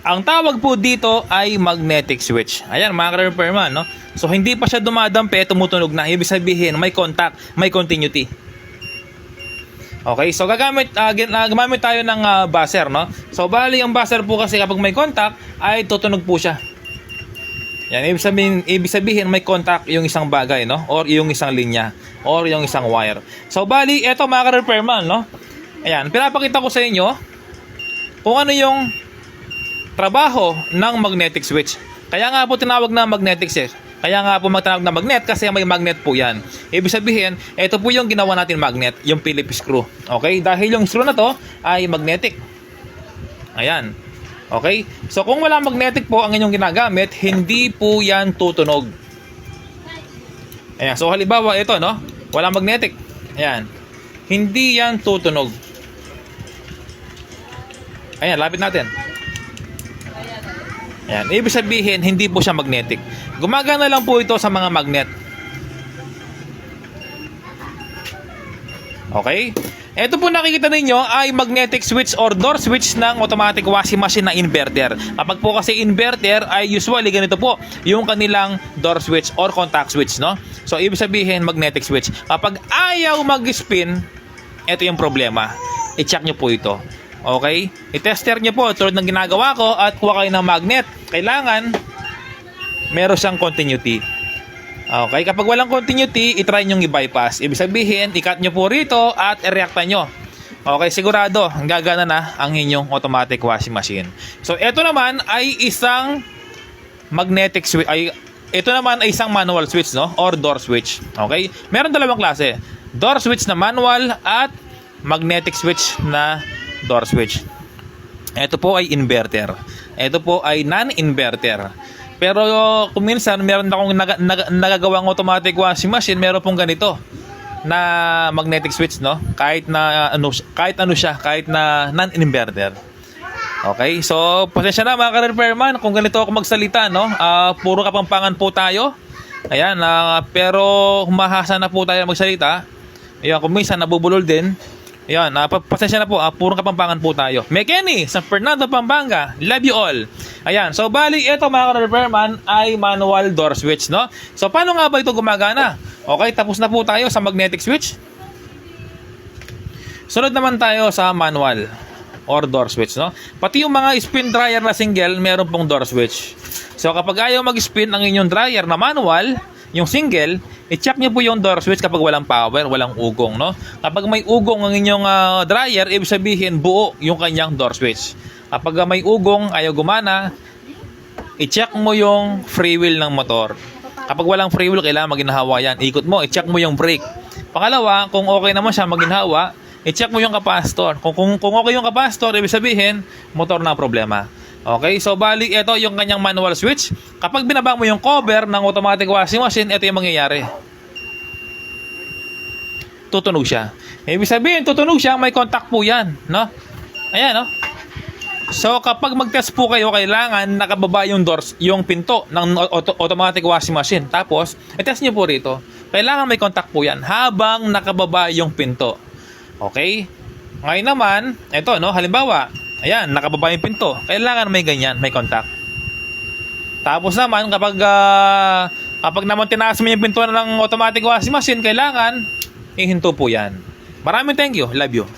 Ang tawag po dito ay magnetic switch. Ayan mga ka-repairman, no? So hindi pa siya dumadampi, tumutunog na. Ibig sabihin may contact, may continuity. Okay, so gumamit tayo ng buzzer, no? So bali ang buzzer po kasi kapag may contact ay tutunog po siya. Yan, ibig sabihin may contact yung isang bagay, no? Or yung isang linya, or yung isang wire. So bali, eto mga ka-repairman, no? Ayan, pinapakita ko sa inyo kung ano yung trabaho ng magnetic switch. Kaya nga po tinawag na magnetic switch. Kaya nga po magtanawag na magnet kasi may magnet po yan. Ibig sabihin, ito po yung ginawa natin magnet, yung Phillips screw. Okay? Dahil yung screw na to ay magnetic. Ayan. Okay? So kung wala magnetic po ang inyong ginagamit, hindi po yan tutunog. Ayan. So halimbawa ito, no? Wala magnetic. Ayan. Hindi yan tutunog. Ayan, lapit natin. Ayan, ibig sabihin, hindi po siya magnetic. Gumagana lang po ito sa mga magnet. Okay? Ito po nakikita ninyo ay magnetic switch or door switch ng automatic washing machine na inverter. Kapag po kasi inverter ay usually ganito po yung kanilang door switch or contact switch, no? So, ibig sabihin magnetic switch. Kapag ayaw mag-spin, ito yung problema. I-check nyo po ito. Okay? I-tester nyo po tulad ng ginagawa ko at kuha kayo ng magnet. Kailangan meron siyang continuity. Okay? Kapag walang continuity, i-try nyo i-bypass. Ibig sabihin, i-cut nyo po rito at i-reacta nyo. Okay? Sigurado, gagana na ang inyong automatic washing machine. So, ito naman ay isang magnetic switch. Ito naman ay isang manual switch, no? Or door switch. Okay? Meron dalawang klase. Door switch na manual at magnetic switch na door switch. Ito po ay inverter. Ito po ay non-inverter. Pero kung minsan meron akong nagagawang automatic washing machine, meron pong ganito na magnetic switch, no? Kahit na non-inverter. Okay? So, pasensya na mga ka-repairman kung ganito ako magsalita, no? Puro Kapampangan po tayo. Ayan, pero humahasa na po tayo magsalita. Ayan, kung minsan nabubulol din. Ayan, pasensya na po, puro Kapampangan po tayo. Mekeni, San Fernando, Pampanga. Love you all. Ayan, so bali, ito mga ka-repairman ay manual door switch, no? So, paano nga ba ito gumagana? Okay, tapos na po tayo sa magnetic switch. Sunod naman tayo sa manual or door switch, no? Pati yung mga spin dryer na single, meron pong door switch. So, kapag ayaw mag-spin ang inyong dryer na manual, yung single, i-check nyo po yung door switch kapag walang power, walang ugong, no? Kapag may ugong ang inyong dryer, ibig sabihin buo yung kanyang door switch. Kapag may ugong, ayaw gumana, i-check mo yung free wheel ng motor. Kapag walang free wheel, kailangan maginhawa yan. Ikot mo, i-check mo yung brake. Pangalawa, kung okay naman siya maginhawa, i-check mo yung capacitor. Kung okay yung capacitor, ibig sabihin, motor na problema. Okay, so bali, ito yung kanyang manual switch. Kapag binaba mo yung cover ng automatic washing machine, ito yung mangyayari. Tutunog siya. Ibig sabihin, tutunog siya, may contact po yan, no? Ayan, no? So, kapag mag-test po kayo, kailangan nakababa yung doors, yung pinto ng automatic washing machine. Tapos, i-test nyo po rito. Kailangan may contact po yan habang nakababa yung pinto. Okay? Ngayon naman, ito, no? Halimbawa, ayan, nakababa yung pinto. Kailangan may ganyan, may contact. Tapos naman, kapag naman tinaas mo yung pinto ng automatic washing machine, kailangan ihinto po yan. Maraming thank you. Love you.